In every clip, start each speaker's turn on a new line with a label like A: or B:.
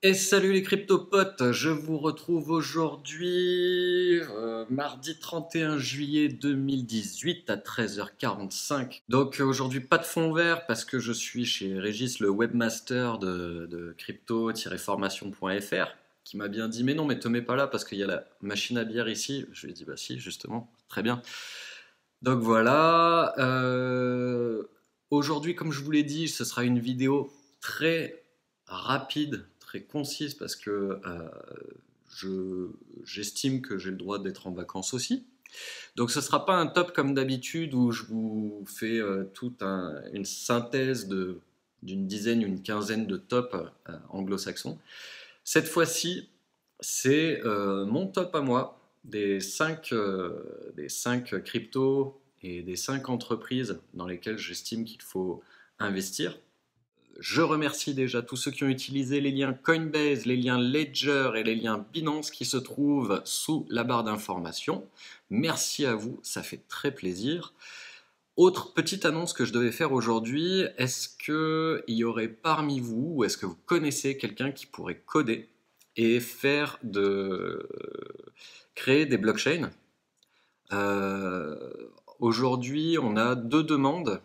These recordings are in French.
A: Et salut les cryptopotes, je vous retrouve aujourd'hui, mardi 31 juillet 2018 à 13h45. Donc aujourd'hui pas de fond vert parce que je suis chez Régis, le webmaster de crypto-formation.fr, qui m'a bien dit mais non mais te mets pas là parce qu'il y a la machine à bière ici. Je lui ai dit bah si justement, très bien. Donc voilà, aujourd'hui comme je vous l'ai dit, ce sera une vidéo très rapide, très concise parce que j'estime que j'ai le droit d'être en vacances aussi. Donc ce ne sera pas un top comme d'habitude où je vous fais une synthèse d'une dizaine, une quinzaine de tops anglo-saxons. Cette fois-ci, c'est mon top à moi des 5 cryptos et des 5 entreprises dans lesquelles j'estime qu'il faut investir. Je remercie déjà tous ceux qui ont utilisé les liens Coinbase, les liens Ledger et les liens Binance qui se trouvent sous la barre d'information. Merci à vous, ça fait très plaisir. Autre petite annonce que je devais faire aujourd'hui, est-ce qu'il y aurait parmi vous, ou est-ce que vous connaissez quelqu'un qui pourrait coder et créer des blockchains? Aujourd'hui, on a deux demandes.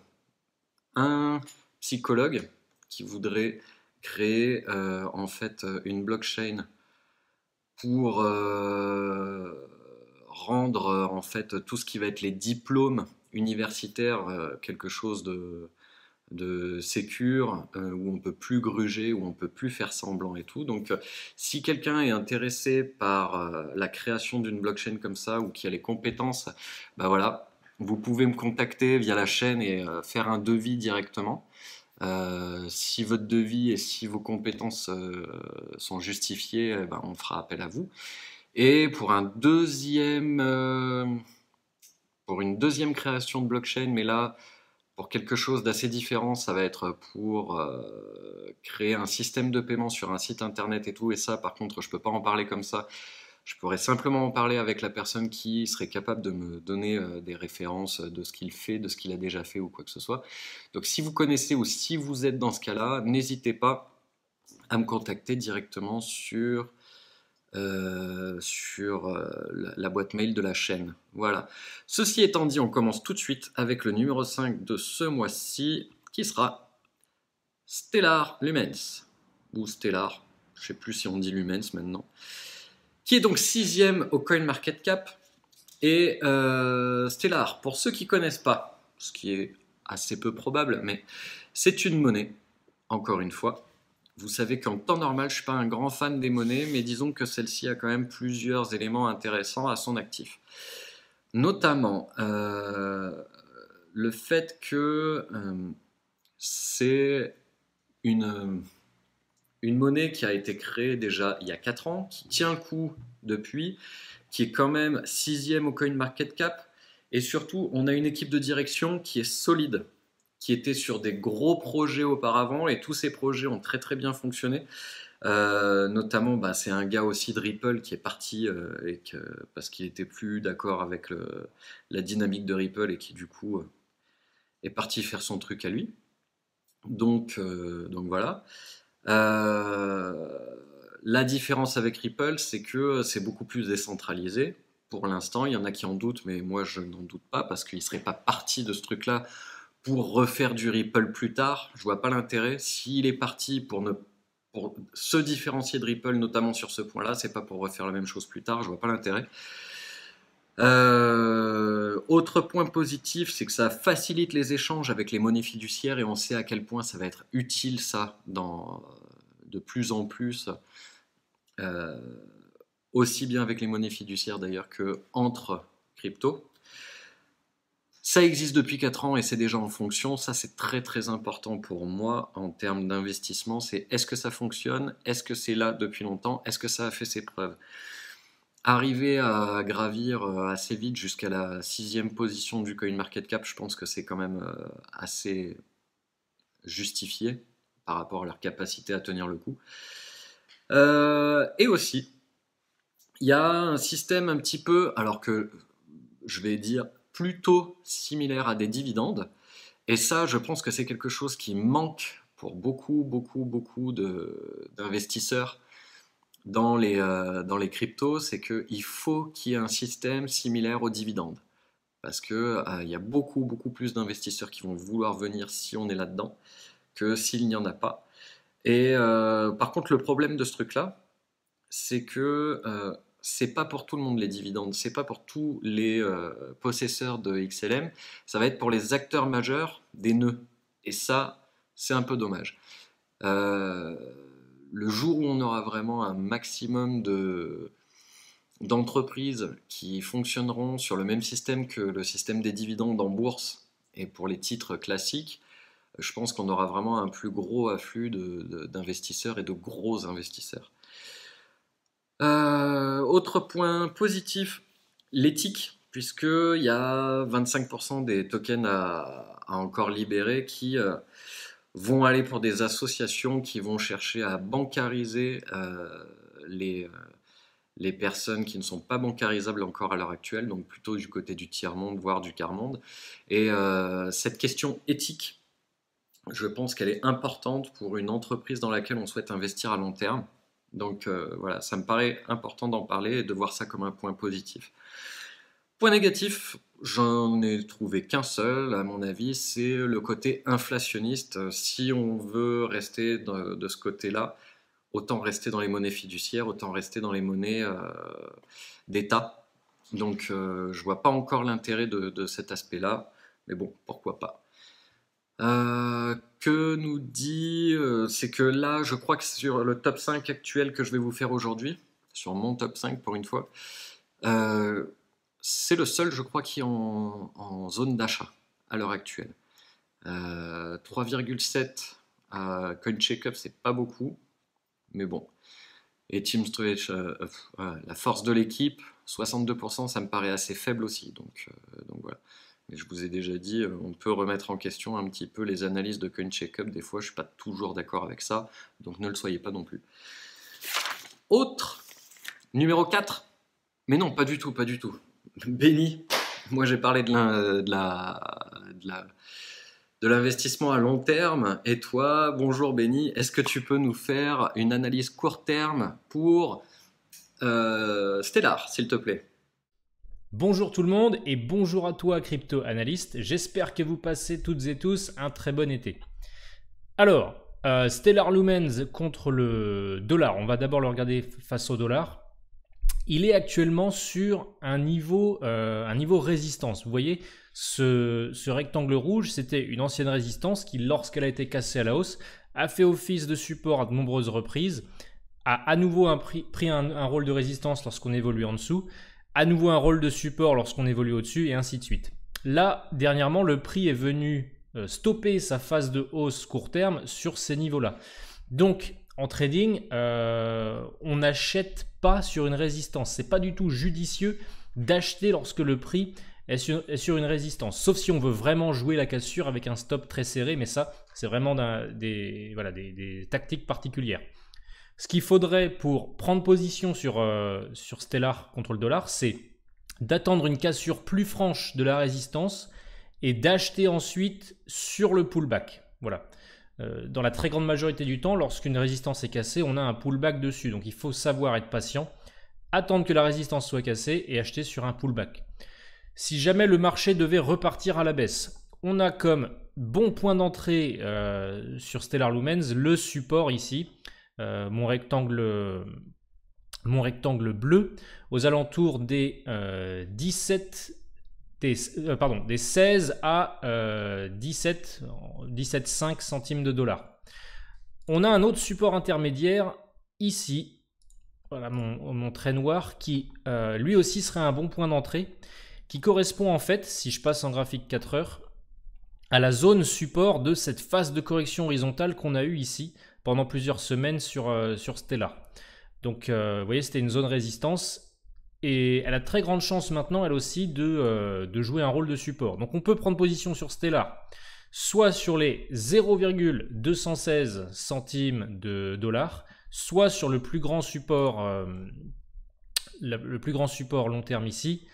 A: Un psychologue qui voudrait créer en fait une blockchain pour rendre en fait tout ce qui va être les diplômes universitaires quelque chose de sécure, où on peut plus gruger, où on peut plus faire semblant et tout. Donc, si quelqu'un est intéressé par la création d'une blockchain comme ça ou qui a les compétences, bah voilà, vous pouvez me contacter via la chaîne et faire un devis directement. Si votre devis et si vos compétences sont justifiées, ben, on fera appel à vous. Et pour une deuxième création de blockchain, mais là, pour quelque chose d'assez différent, ça va être pour créer un système de paiement sur un site internet et tout. Et ça, par contre, je peux pas en parler comme ça. Je pourrais simplement en parler avec la personne qui serait capable de me donner des références de ce qu'il fait, de ce qu'il a déjà fait ou quoi que ce soit. Donc si vous connaissez ou si vous êtes dans ce cas-là, n'hésitez pas à me contacter directement sur la boîte mail de la chaîne. Voilà. Ceci étant dit, on commence tout de suite avec le numéro 5 de ce mois-ci, qui sera Stellar Lumens. Ou Stellar, je ne sais plus si on dit Lumens maintenant. Qui est donc sixième au CoinMarketCap. Et Stellar, pour ceux qui ne connaissent pas, ce qui est assez peu probable, mais c'est une monnaie, encore une fois. Vous savez qu'en temps normal, je ne suis pas un grand fan des monnaies, mais disons que celle-ci a quand même plusieurs éléments intéressants à son actif. Notamment le fait que c'est une monnaie qui a été créée déjà il y a 4 ans, qui tient le coup depuis, qui est quand même sixième au CoinMarketCap, et surtout, on a une équipe de direction qui est solide, qui était sur des gros projets auparavant, et tous ces projets ont très très bien fonctionné. Notamment, bah, c'est un gars aussi de Ripple qui est parti parce qu'il était plus d'accord avec la dynamique de Ripple et qui du coup est parti faire son truc à lui. Donc voilà. Euh, la différence avec Ripple, c'est que c'est beaucoup plus décentralisé. Pour l'instant, il y en a qui en doutent, mais moi je n'en doute pas parce qu'il ne serait pas parti de ce truc-là pour refaire du Ripple plus tard. Je vois pas l'intérêt. S'il est parti pour se différencier de Ripple, notamment sur ce point-là, c'est pas pour refaire la même chose plus tard. Je vois pas l'intérêt. Autre point positif, c'est que ça facilite les échanges avec les monnaies fiduciaires et on sait à quel point ça va être utile ça de plus en plus, euh, aussi bien avec les monnaies fiduciaires d'ailleurs que entre crypto. Ça existe depuis 4 ans et c'est déjà en fonction. Ça, c'est très très important pour moi en termes d'investissement. C'est est-ce que ça fonctionne? Est-ce que c'est là depuis longtemps? Est-ce que ça a fait ses preuves? Arriver à gravir assez vite jusqu'à la sixième position du CoinMarketCap, je pense que c'est quand même assez justifié par rapport à leur capacité à tenir le coup. Et aussi, il y a un système un petit peu, alors que je vais dire plutôt similaire à des dividendes. Et ça, je pense que c'est quelque chose qui manque pour beaucoup, beaucoup, beaucoup d'investisseurs dans les cryptos, c'est qu'il faut qu'il y ait un système similaire aux dividendes. Parce que il y a beaucoup, beaucoup plus d'investisseurs qui vont vouloir venir si on est là-dedans que s'il n'y en a pas. Et par contre, le problème de ce truc-là, c'est que c'est pas pour tout le monde les dividendes, c'est pas pour tous les possesseurs de XLM, ça va être pour les acteurs majeurs des nœuds. Et ça, c'est un peu dommage. Euh, le jour où on aura vraiment un maximum d'entreprises qui fonctionneront sur le même système que le système des dividendes en bourse et pour les titres classiques, je pense qu'on aura vraiment un plus gros afflux d'investisseurs et de gros investisseurs. Autre point positif, l'éthique, puisqu'il y a 25% des tokens à encore libérer qui vont aller pour des associations qui vont chercher à bancariser les personnes qui ne sont pas bancarisables encore à l'heure actuelle, donc plutôt du côté du tiers-monde, voire du quart-monde. Et cette question éthique, je pense qu'elle est importante pour une entreprise dans laquelle on souhaite investir à long terme. Donc voilà, ça me paraît important d'en parler et de voir ça comme un point positif. Point négatif, j'en ai trouvé qu'un seul, à mon avis, c'est le côté inflationniste. Si on veut rester de ce côté-là, autant rester dans les monnaies fiduciaires, autant rester dans les monnaies d'État. Donc je vois pas encore l'intérêt de cet aspect-là, mais bon, pourquoi pas. Que nous dit, c'est que là, je crois que sur le top 5 actuel que je vais vous faire aujourd'hui, sur mon top 5 pour une fois, c'est le seul, je crois, qui est en zone d'achat à l'heure actuelle. 3,7 à CoinCheckup, c'est pas beaucoup, mais bon. Et TeamStretch, la force de l'équipe, 62%, ça me paraît assez faible aussi, donc voilà. Mais je vous ai déjà dit, on peut remettre en question un petit peu les analyses de CoinCheckup. Des fois, je ne suis pas toujours d'accord avec ça, donc ne le soyez pas non plus. Autre, numéro 4. Mais non, pas du tout, pas du tout. Benny. Moi, j'ai parlé de l'investissement à long terme. Et toi, bonjour Benny, est-ce que tu peux nous faire une analyse court terme pour Stellar, s'il te plaît?
B: Bonjour tout le monde et bonjour à toi crypto analyste, j'espère que vous passez toutes et tous un très bon été. Alors, Stellar Lumens contre le dollar, on va d'abord le regarder face au dollar. Il est actuellement sur un niveau résistance. Vous voyez, ce rectangle rouge, c'était une ancienne résistance qui, lorsqu'elle a été cassée à la hausse, a fait office de support à de nombreuses reprises, a à nouveau pris un rôle de résistance lorsqu'on évolue en dessous, à nouveau un rôle de support lorsqu'on évolue au-dessus et ainsi de suite. Là, dernièrement, le prix est venu stopper sa phase de hausse court terme sur ces niveaux-là. Donc, en trading, on n'achète pas sur une résistance. C'est pas du tout judicieux d'acheter lorsque le prix est sur une résistance. Sauf si on veut vraiment jouer la cassure avec un stop très serré, mais ça, c'est vraiment des tactiques particulières. Ce qu'il faudrait pour prendre position sur Stellar contre le dollar, c'est d'attendre une cassure plus franche de la résistance et d'acheter ensuite sur le pullback. Voilà. Dans la très grande majorité du temps, lorsqu'une résistance est cassée, on a un pullback dessus. Donc il faut savoir être patient, attendre que la résistance soit cassée et acheter sur un pullback. Si jamais le marché devait repartir à la baisse, on a comme bon point d'entrée sur Stellar Lumens le support ici. Mon rectangle bleu aux alentours des 16 à 17,5 centimes de dollars. On a un autre support intermédiaire ici, voilà mon trait noir, qui lui aussi serait un bon point d'entrée, qui correspond en fait, si je passe en graphique 4 heures, à la zone support de cette phase de correction horizontale qu'on a eue ici pendant plusieurs semaines sur Stellar. Donc vous voyez, c'était une zone résistance et elle a très grande chance maintenant elle aussi de jouer un rôle de support. Donc on peut prendre position sur Stellar soit sur les 0,216 centimes de dollars, soit sur le plus grand support long terme ici,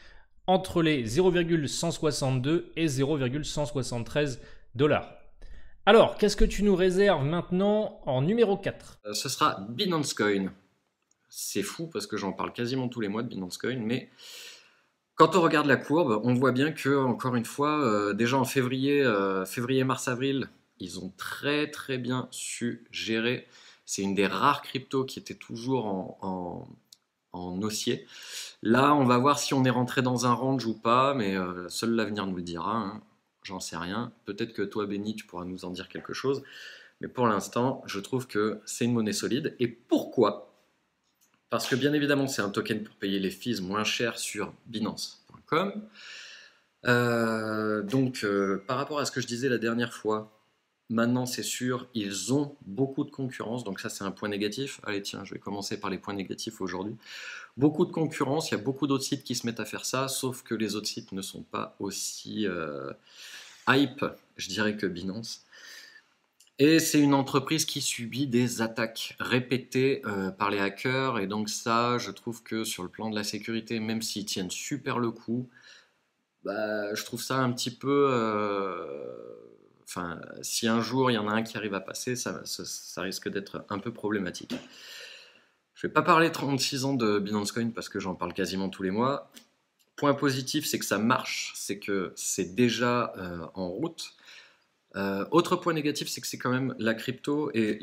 B: entre les 0,162 et 0,173 dollars. Alors, qu'est-ce que tu nous réserves maintenant en numéro 4?
A: Ce sera Binance Coin. C'est fou parce que j'en parle quasiment tous les mois de Binance Coin, mais quand on regarde la courbe, on voit bien que, encore une fois, déjà en février, mars, avril, ils ont très très bien su gérer. C'est une des rares cryptos qui était toujours en haussier. Là, on va voir si on est rentré dans un range ou pas, mais seul l'avenir nous le dira, hein. J'en sais rien. Peut-être que toi, Benny, tu pourras nous en dire quelque chose. Mais pour l'instant, je trouve que c'est une monnaie solide. Et pourquoi? Parce que bien évidemment, c'est un token pour payer les fees moins cher sur Binance.com. Donc, par rapport à ce que je disais la dernière fois, maintenant c'est sûr, ils ont beaucoup de concurrence. Donc ça, c'est un point négatif. Allez, tiens, je vais commencer par les points négatifs aujourd'hui. Beaucoup de concurrence, il y a beaucoup d'autres sites qui se mettent à faire ça, sauf que les autres sites ne sont pas aussi hype, je dirais, que Binance. Et c'est une entreprise qui subit des attaques répétées par les hackers. Et donc ça, je trouve que sur le plan de la sécurité, même s'ils tiennent super le coup, bah, je trouve ça un petit peu... Enfin, si un jour il y en a un qui arrive à passer, ça risque d'être un peu problématique. Je ne vais pas parler 36 ans de Binance Coin parce que j'en parle quasiment tous les mois. Point positif, c'est que ça marche, c'est que c'est déjà en route. Autre point négatif, c'est que c'est quand même la crypto et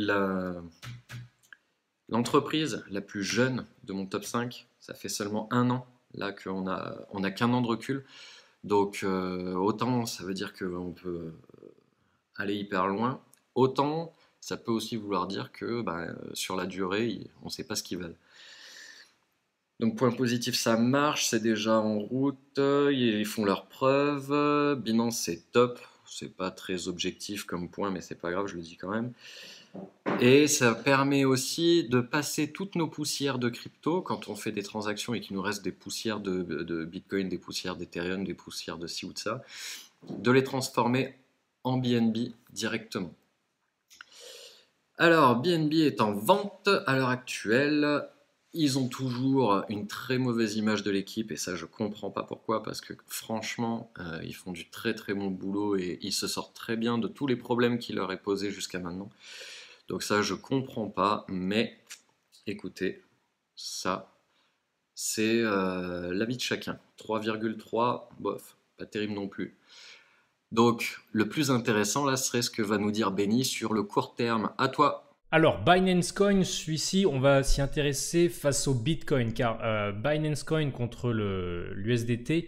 A: l'entreprise la plus jeune de mon top 5. Ça fait seulement 1 an là qu'on a qu'un an de recul. Donc autant ça veut dire qu'on peut aller hyper loin, autant ça peut aussi vouloir dire que sur la durée, on ne sait pas ce qu'ils veulent. Donc point positif, ça marche, c'est déjà en route, ils font leurs preuves, Binance c'est top, c'est pas très objectif comme point, mais c'est pas grave, je le dis quand même. Et ça permet aussi de passer toutes nos poussières de crypto, quand on fait des transactions et qu'il nous reste des poussières de Bitcoin, des poussières d'Ethereum, des poussières de ci ou de ça, de les transformer en BNB directement. Alors, BNB est en vente à l'heure actuelle. Ils ont toujours une très mauvaise image de l'équipe et ça je comprends pas pourquoi parce que franchement ils font du très très bon boulot et ils se sortent très bien de tous les problèmes qui leur est posé jusqu'à maintenant. Donc ça je comprends pas, mais écoutez, ça c'est l'avis de chacun. 3,3, bof, pas terrible non plus. Donc le plus intéressant là serait ce que va nous dire Benny sur le court terme. À toi.
B: Alors, Binance Coin, celui-ci, on va s'y intéresser face au Bitcoin, car Binance Coin contre l'USDT,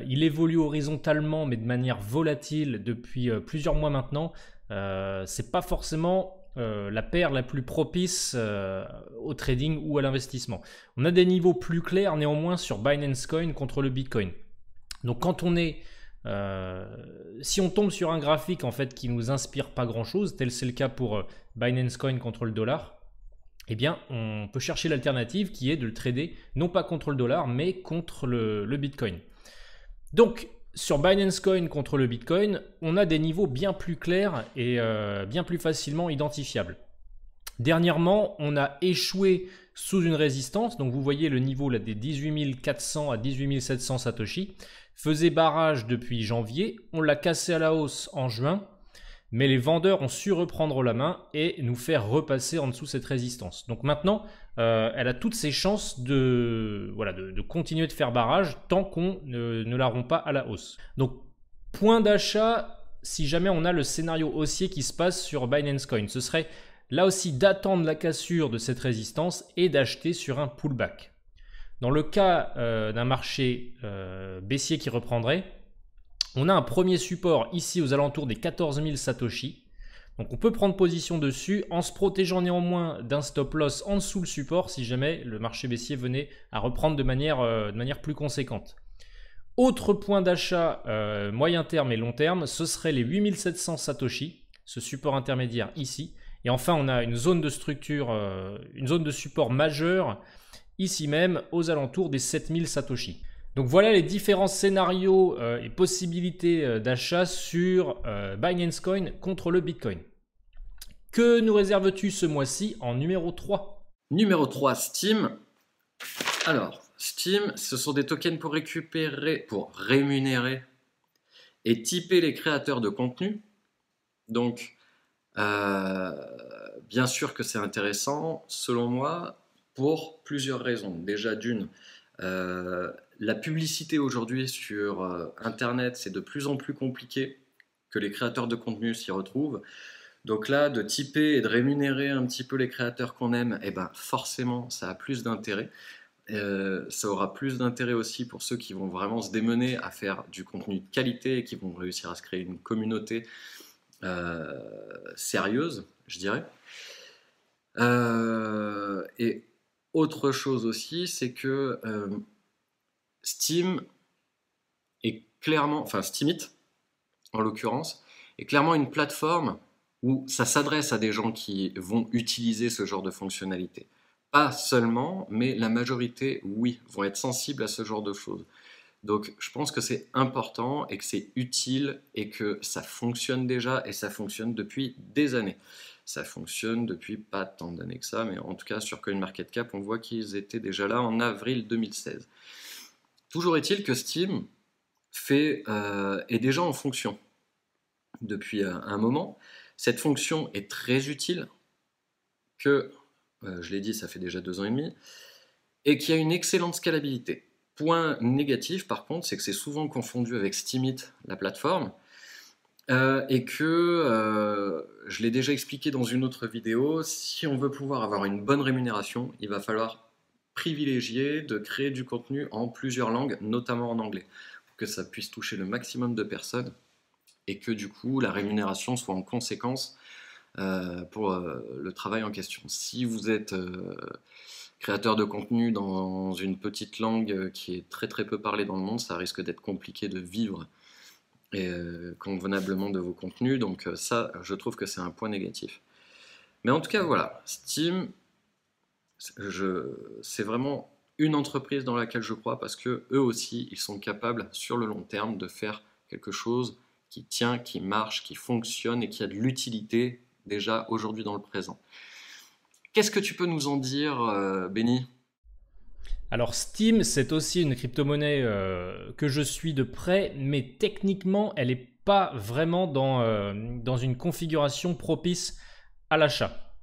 B: il évolue horizontalement, mais de manière volatile depuis plusieurs mois maintenant. C'est pas forcément la paire la plus propice au trading ou à l'investissement. On a des niveaux plus clairs néanmoins sur Binance Coin contre le Bitcoin. Donc, quand on est si on tombe sur un graphique en fait qui nous inspire pas grand chose, tel c'est le cas pour Binance Coin contre le dollar, eh bien on peut chercher l'alternative qui est de le trader non pas contre le dollar mais contre le Bitcoin. Donc sur Binance Coin contre le Bitcoin, on a des niveaux bien plus clairs et bien plus facilement identifiables. Dernièrement, on a échoué sous une résistance, donc vous voyez le niveau là, des 18 400 à 18 700 Satoshi, faisait barrage depuis janvier, on l'a cassé à la hausse en juin, mais les vendeurs ont su reprendre la main et nous faire repasser en dessous cette résistance. Donc maintenant, elle a toutes ses chances de continuer de faire barrage tant qu'on ne la rompt pas à la hausse. Donc point d'achat si jamais on a le scénario haussier qui se passe sur Binance Coin, ce serait là aussi d'attendre la cassure de cette résistance et d'acheter sur un pullback. Dans le cas d'un marché baissier qui reprendrait, on a un premier support ici aux alentours des 14 000 Satoshi. Donc on peut prendre position dessus en se protégeant néanmoins d'un stop loss en dessous le support si jamais le marché baissier venait à reprendre de manière plus conséquente. Autre point d'achat moyen terme et long terme, ce serait les 8700 Satoshi, ce support intermédiaire ici. Et enfin, on a une zone de structure, une zone de support majeure, ici même, aux alentours des 7000 Satoshi. Donc voilà les différents scénarios et possibilités d'achat sur Binance Coin contre le Bitcoin. Que nous réserves-tu ce mois-ci en numéro 3?
A: Numéro 3, Steem. Alors, Steem, ce sont des tokens pour rémunérer et typer les créateurs de contenu. Donc, Euh, Bien sûr que c'est intéressant, selon moi, pour plusieurs raisons. Déjà, d'une, la publicité aujourd'hui sur Internet, c'est de plus en plus compliqué que les créateurs de contenu s'y retrouvent. Donc là, de typer et de rémunérer un petit peu les créateurs qu'on aime, eh ben forcément, ça a plus d'intérêt. Ça aura plus d'intérêt aussi pour ceux qui vont vraiment se démener à faire du contenu de qualité et qui vont réussir à se créer une communauté euh, sérieuse, je dirais. Et autre chose aussi, c'est que Steam est clairement, enfin Steamit en l'occurrence, est clairement une plateforme où ça s'adresse à des gens qui vont utiliser ce genre de fonctionnalité. Pas seulement, mais la majorité, oui, vont être sensibles à ce genre de choses. Donc je pense que c'est important et que c'est utile et que ça fonctionne déjà et ça fonctionne depuis des années. Ça fonctionne depuis pas tant d'années que ça, mais en tout cas sur CoinMarketCap, on voit qu'ils étaient déjà là en avril 2016. Toujours est-il que Steam est déjà en fonction depuis un moment. Cette fonction est très utile, que, je l'ai dit, ça fait déjà 2 ans et demi, et qui a une excellente scalabilité. Point négatif, par contre, c'est que c'est souvent confondu avec Steemit, la plateforme, et que, je l'ai déjà expliqué dans une autre vidéo, si on veut pouvoir avoir une bonne rémunération, il va falloir privilégier de créer du contenu en plusieurs langues, notamment en anglais, pour que ça puisse toucher le maximum de personnes et que du coup la rémunération soit en conséquence pour le travail en question. Si vous êtes créateur de contenu dans une petite langue qui est très très peu parlée dans le monde, ça risque d'être compliqué de vivre convenablement de vos contenus, donc ça je trouve que c'est un point négatif. Mais en tout cas voilà, Steam, c'est vraiment une entreprise dans laquelle je crois parce que eux aussi ils sont capables sur le long terme de faire quelque chose qui tient, qui marche, qui fonctionne et qui a de l'utilité déjà aujourd'hui dans le présent. Qu'est-ce que tu peux nous en dire, Benny?
B: Alors Steam, c'est aussi une crypto-monnaie que je suis de près, mais techniquement, elle n'est pas vraiment dans une configuration propice à l'achat.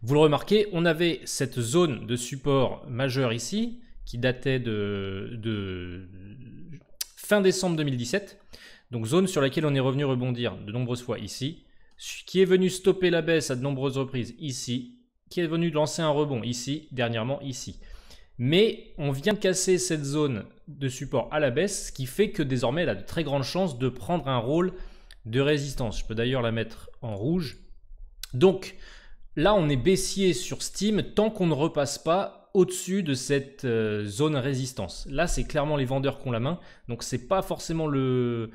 B: Vous le remarquez, on avait cette zone de support majeur ici, qui datait de fin décembre 2017, donc zone sur laquelle on est revenu rebondir de nombreuses fois ici, qui est venu stopper la baisse à de nombreuses reprises ici, qui est venu lancer un rebond ici, dernièrement ici. Mais on vient de casser cette zone de support à la baisse, ce qui fait que désormais elle a de très grandes chances de prendre un rôle de résistance. Je peux d'ailleurs la mettre en rouge. Donc là on est baissier sur Steam tant qu'on ne repasse pas au-dessus de cette zone résistance. Là c'est clairement les vendeurs qui ont la main, donc c'est pas forcément le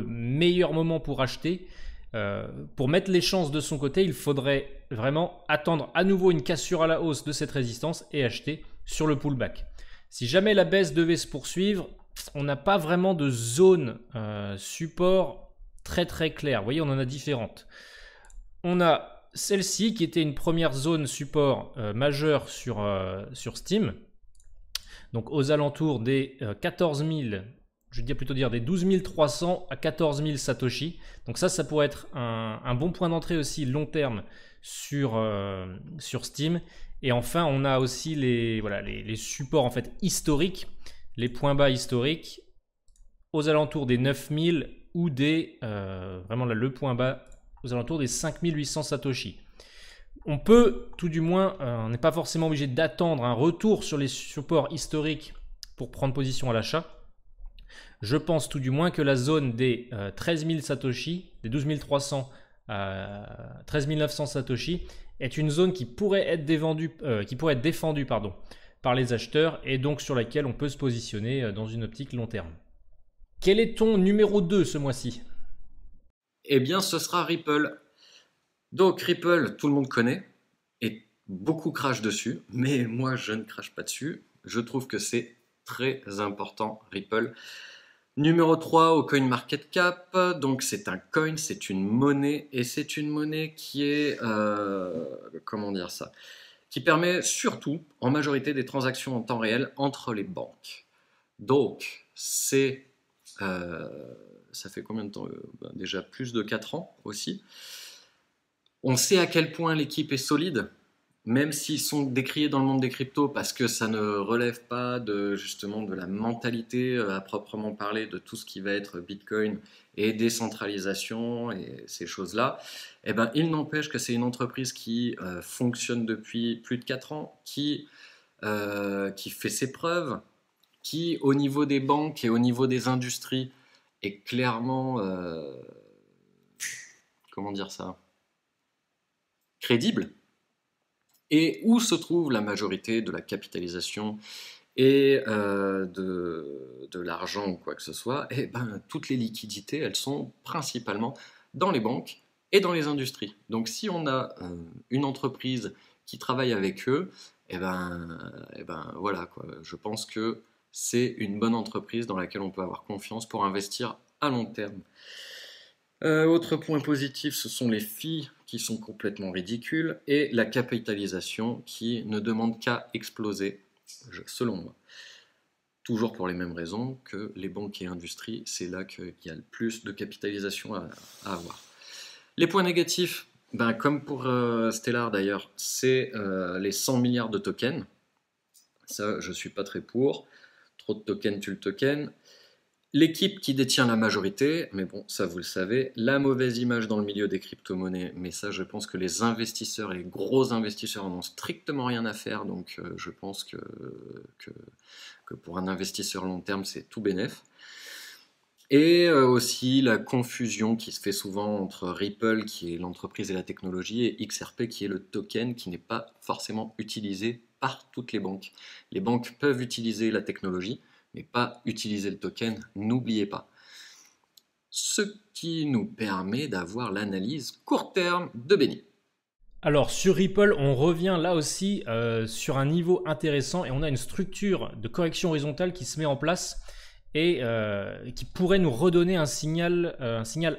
B: meilleur moment pour acheter. Pour mettre les chances de son côté, il faudrait vraiment attendre à nouveau une cassure à la hausse de cette résistance et acheter sur le pullback. Si jamais la baisse devait se poursuivre, on n'a pas vraiment de zone support très très claire. Vous voyez, on en a différentes. On a celle-ci qui était une première zone support majeure sur Steam. Donc aux alentours des 14 000, je vais plutôt dire des 12 300 à 14 000 Satoshi. Donc ça pourrait être un bon point d'entrée aussi long terme sur Steam. Et enfin, on a aussi les supports en fait historiques, les points bas historiques aux alentours des 9 000 ou vraiment là, le point bas aux alentours des 5 800 Satoshi. On peut, tout du moins, on n'est pas forcément obligé d'attendre un retour sur les supports historiques pour prendre position à l'achat. Je pense tout du moins que la zone des 13 000 Satoshi, des 12 300 à 13 900 Satoshi, est une zone qui pourrait être défendue par les acheteurs et donc sur laquelle on peut se positionner dans une optique long terme. Quel est ton numéro 2 ce mois-ci?
A: Eh bien, ce sera Ripple. Donc Ripple, tout le monde connaît et beaucoup crachent dessus, mais moi je ne crache pas dessus. Je trouve que c'est très important, Ripple. Numéro 3 au CoinMarketCap, donc c'est un coin, c'est une monnaie, et c'est une monnaie qui est, comment dire ça, qui permet surtout, en majorité, des transactions en temps réel entre les banques. Donc, c'est ça fait combien de temps? Déjà plus de 4 ans aussi. On sait à quel point l'équipe est solide, même s'ils sont décriés dans le monde des cryptos parce que ça ne relève pas justement de la mentalité à proprement parler de tout ce qui va être Bitcoin et décentralisation et ces choses-là. Eh ben, il n'empêche que c'est une entreprise qui fonctionne depuis plus de 4 ans, qui fait ses preuves, qui au niveau des banques et au niveau des industries est clairement, comment dire ça, crédible, et où se trouve la majorité de la capitalisation et de l'argent ou quoi que ce soit, et ben, toutes les liquidités, elles sont principalement dans les banques et dans les industries. Donc si on a une entreprise qui travaille avec eux, et ben voilà, quoi. Je pense que c'est une bonne entreprise dans laquelle on peut avoir confiance pour investir à long terme. Autre point positif, ce sont les fees qui sont complètement ridicules et la capitalisation qui ne demande qu'à exploser, selon moi. Toujours pour les mêmes raisons que les banques et industries, c'est là qu'il y a le plus de capitalisation à avoir. Les points négatifs, ben, comme pour Stellar d'ailleurs, c'est les 100 milliards de tokens. Ça, je ne suis pas très pour. Trop de tokens tue le token. L'équipe qui détient la majorité, mais bon, ça vous le savez, la mauvaise image dans le milieu des crypto-monnaies, mais ça je pense que les investisseurs et les gros investisseurs en ont strictement rien à faire, donc je pense que pour un investisseur long terme, c'est tout bénef. Et aussi la confusion qui se fait souvent entre Ripple, qui est l'entreprise et la technologie, et XRP, qui est le token qui n'est pas forcément utilisé par toutes les banques. Les banques peuvent utiliser la technologie, mais pas utiliser le token, n'oubliez pas. Ce qui nous permet d'avoir l'analyse court terme de Benny.
B: Alors sur Ripple, on revient là aussi sur un niveau intéressant et on a une structure de correction horizontale qui se met en place et qui pourrait nous redonner un signal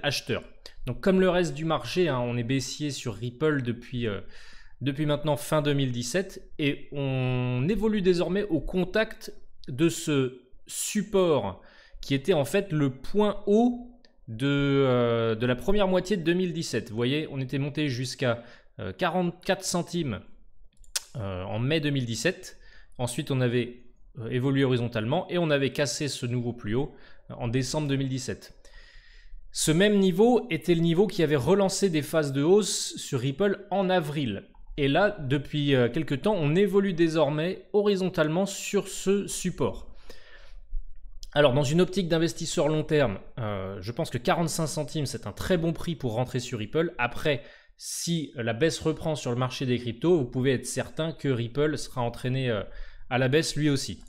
B: acheteur. Donc comme le reste du marché, hein, on est baissier sur Ripple depuis maintenant fin 2017 et on évolue désormais au contact de ce support qui était en fait le point haut de la première moitié de 2017. Vous voyez, on était monté jusqu'à 44 centimes en mai 2017. Ensuite, on avait évolué horizontalement et on avait cassé ce nouveau plus haut en décembre 2017. Ce même niveau était le niveau qui avait relancé des phases de hausse sur Ripple en avril. Et là, depuis quelques temps, on évolue désormais horizontalement sur ce support. Alors, dans une optique d'investisseur long terme, je pense que 45 centimes, c'est un très bon prix pour rentrer sur Ripple. Après, si la baisse reprend sur le marché des cryptos, vous pouvez être certain que Ripple sera entraîné à la baisse lui aussi.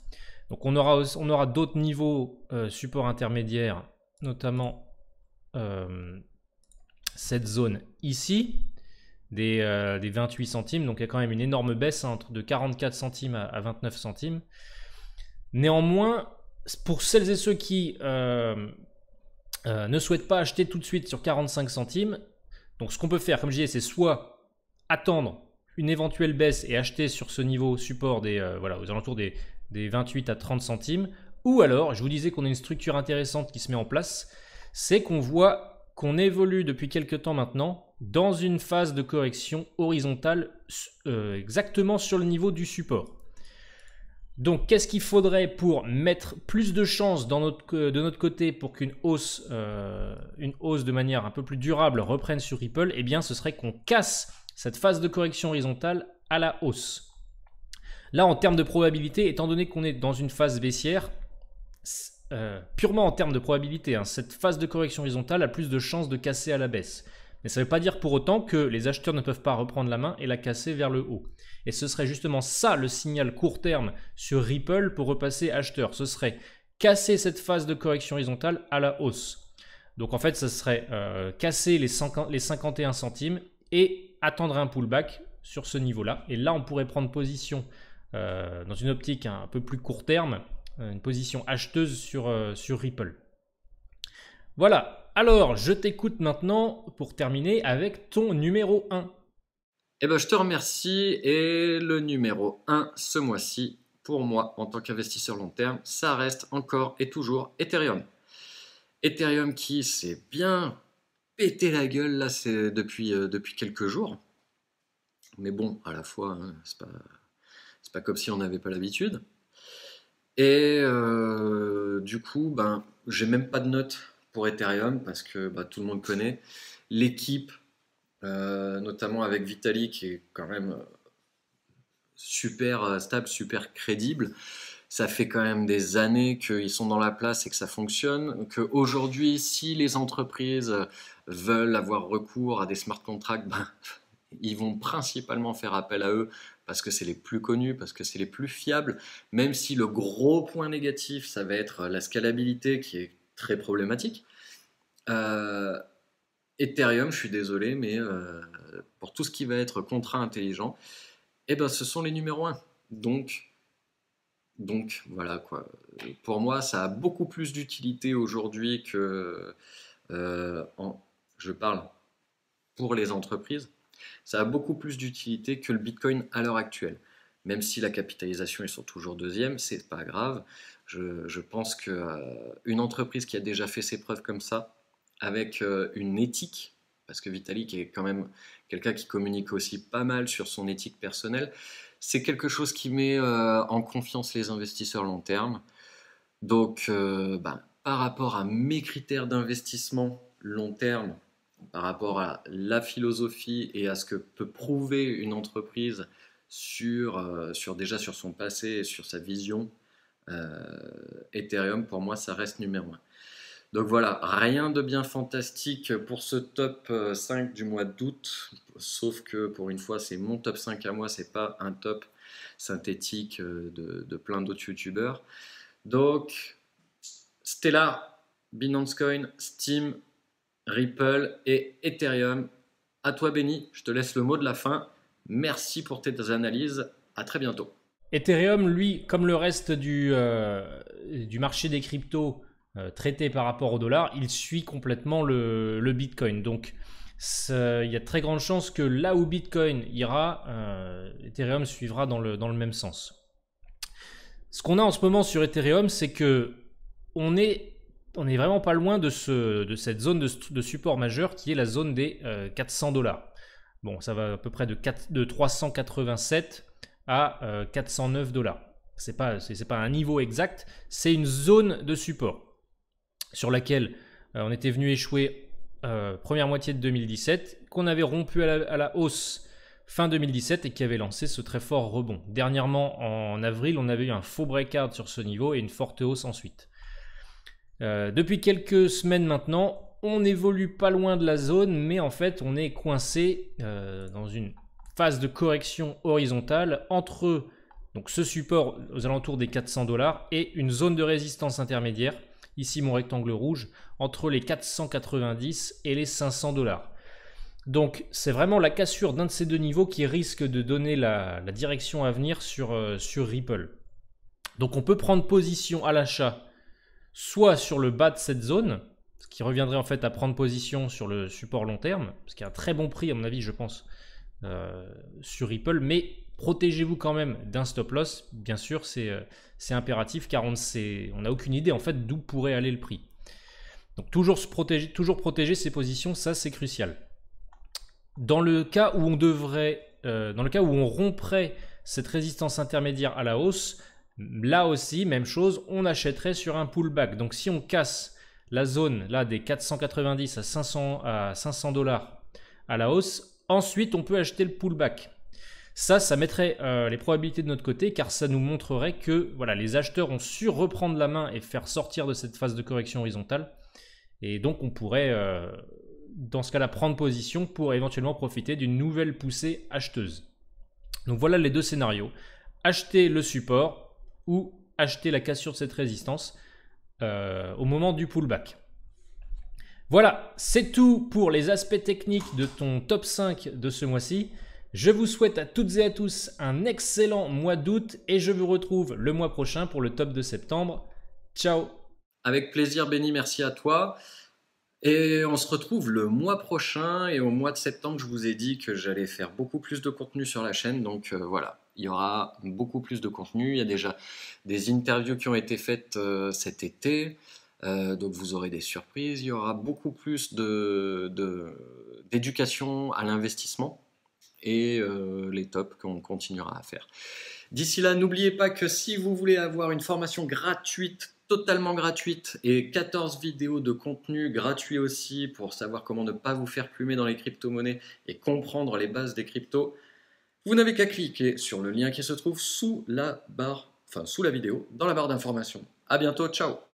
B: Donc, on aura d'autres niveaux support intermédiaires, notamment cette zone ici. Des 28 centimes, donc il y a quand même une énorme baisse de 44 centimes à 29 centimes. Néanmoins, pour celles et ceux qui ne souhaitent pas acheter tout de suite sur 45 centimes, donc ce qu'on peut faire, comme je disais, c'est soit attendre une éventuelle baisse et acheter sur ce niveau support aux alentours des 28 à 30 centimes, ou alors, je vous disais qu'on a une structure intéressante qui se met en place, c'est qu'on voit qu'on évolue depuis quelques temps maintenant dans une phase de correction horizontale exactement sur le niveau du support. Donc, qu'est-ce qu'il faudrait pour mettre plus de chances de notre côté pour qu'une hausse de manière un peu plus durable reprenne sur Ripple? Eh bien, ce serait qu'on casse cette phase de correction horizontale à la hausse. Là, en termes de probabilité, étant donné qu'on est dans une phase baissière, purement en termes de probabilité, hein, cette phase de correction horizontale a plus de chances de casser à la baisse. Mais ça ne veut pas dire pour autant que les acheteurs ne peuvent pas reprendre la main et la casser vers le haut. Et ce serait justement ça le signal court terme sur Ripple pour repasser acheteur. Ce serait casser cette phase de correction horizontale à la hausse. Donc en fait, ça serait casser les 51 centimes et attendre un pullback sur ce niveau-là. Et là, on pourrait prendre position dans une optique un peu plus court terme, une position acheteuse sur Ripple. Voilà. Alors, je t'écoute maintenant pour terminer avec ton numéro 1.
A: Eh ben, je te remercie. Et le numéro 1 ce mois-ci, pour moi, en tant qu'investisseur long terme, ça reste encore et toujours Ethereum. Ethereum qui s'est bien pété la gueule là, c'est depuis quelques jours. Mais bon, à la fois, hein, c'est pas comme si on n'avait pas l'habitude. Et du coup, ben, j'ai même pas de note pour Ethereum parce que bah, tout le monde connaît. L'équipe, notamment avec Vitalik, qui est quand même super stable, super crédible. Ça fait quand même des années qu'ils sont dans la place et que ça fonctionne. Qu'aujourd'hui, si les entreprises veulent avoir recours à des smart contracts, ben, ils vont principalement faire appel à eux parce que c'est les plus connus, parce que c'est les plus fiables, même si le gros point négatif, ça va être la scalabilité qui est très problématique. Euh, Ethereum, je suis désolé, mais pour tout ce qui va être contrat intelligent, eh ben, ce sont les numéros 1. Donc voilà quoi. Pour moi, ça a beaucoup plus d'utilité aujourd'hui que je parle pour les entreprises. Ça a beaucoup plus d'utilité que le Bitcoin à l'heure actuelle. Même si la capitalisation, ils sont toujours deuxième, c'est pas grave. Je pense qu'une entreprise qui a déjà fait ses preuves comme ça, avec une éthique, parce que Vitalik est quand même quelqu'un qui communique aussi pas mal sur son éthique personnelle, c'est quelque chose qui met en confiance les investisseurs long terme. Donc, ben, par rapport à mes critères d'investissement long terme, par rapport à la philosophie et à ce que peut prouver une entreprise déjà sur son passé et sur sa vision, Ethereum, pour moi, ça reste numéro 1. Donc voilà, rien de bien fantastique pour ce top 5 du mois d'août, sauf que pour une fois, c'est mon top 5 à moi, c'est pas un top synthétique de plein d'autres youtubeurs. Donc, Stellar, Binance Coin, Steem, Ripple et Ethereum. À toi, Benny, je te laisse le mot de la fin. Merci pour tes analyses. À très bientôt.
B: Ethereum, lui, comme le reste du marché des cryptos traité par rapport au dollar, il suit complètement le Bitcoin. Donc, il y a de très grandes chances que là où Bitcoin ira, Ethereum suivra dans le même sens. Ce qu'on a en ce moment sur Ethereum, c'est que on est vraiment pas loin de cette zone de support majeur qui est la zone des 400 $. Bon, ça va à peu près de 387 à 409 $. C'est pas un niveau exact, c'est une zone de support sur laquelle on était venu échouer première moitié de 2017, qu'on avait rompu à la hausse fin 2017 et qui avait lancé ce très fort rebond. Dernièrement, en avril, on avait eu un faux breakout sur ce niveau et une forte hausse ensuite. Depuis quelques semaines maintenant, on n'évolue pas loin de la zone, mais en fait, on est coincé dans une phase de correction horizontale entre donc, ce support aux alentours des 400 $ et une zone de résistance intermédiaire, ici mon rectangle rouge, entre les 490 et les 500 $. Donc c'est vraiment la cassure d'un de ces deux niveaux qui risque de donner la direction à venir sur Ripple. Donc on peut prendre position à l'achat soit sur le bas de cette zone, ce qui reviendrait en fait à prendre position sur le support long terme, ce qui est un très bon prix à mon avis je pense sur Ripple, mais protégez-vous quand même d'un stop loss, bien sûr c'est impératif car on n'a aucune idée en fait d'où pourrait aller le prix. Donc toujours protéger ses positions, ça c'est crucial. Dans le cas où on romprait cette résistance intermédiaire à la hausse, là aussi, même chose, on achèterait sur un pullback. Donc si on casse la zone là des 490 à 500 $ à la hausse, ensuite on peut acheter le pullback. Ça mettrait les probabilités de notre côté car ça nous montrerait que voilà, les acheteurs ont su reprendre la main et faire sortir de cette phase de correction horizontale. Et donc on pourrait dans ce cas-là prendre position pour éventuellement profiter d'une nouvelle poussée acheteuse. Donc voilà les deux scénarios. Acheter le support ou acheter la cassure de cette résistance au moment du pullback. Voilà, c'est tout pour les aspects techniques de ton top 5 de ce mois-ci. Je vous souhaite à toutes et à tous un excellent mois d'août et je vous retrouve le mois prochain pour le top de septembre. Ciao!
A: Avec plaisir, Benny, merci à toi. Et on se retrouve le mois prochain et au mois de septembre, je vous ai dit que j'allais faire beaucoup plus de contenu sur la chaîne. Donc voilà, il y aura beaucoup plus de contenu. Il y a déjà des interviews qui ont été faites cet été. Donc vous aurez des surprises, il y aura beaucoup plus d'éducation à l'investissement et les tops qu'on continuera à faire. D'ici là, n'oubliez pas que si vous voulez avoir une formation gratuite, totalement gratuite, et 14 vidéos de contenu gratuit aussi pour savoir comment ne pas vous faire plumer dans les crypto-monnaies et comprendre les bases des cryptos, vous n'avez qu'à cliquer sur le lien qui se trouve sous la vidéo, dans la barre d'information. À bientôt, ciao!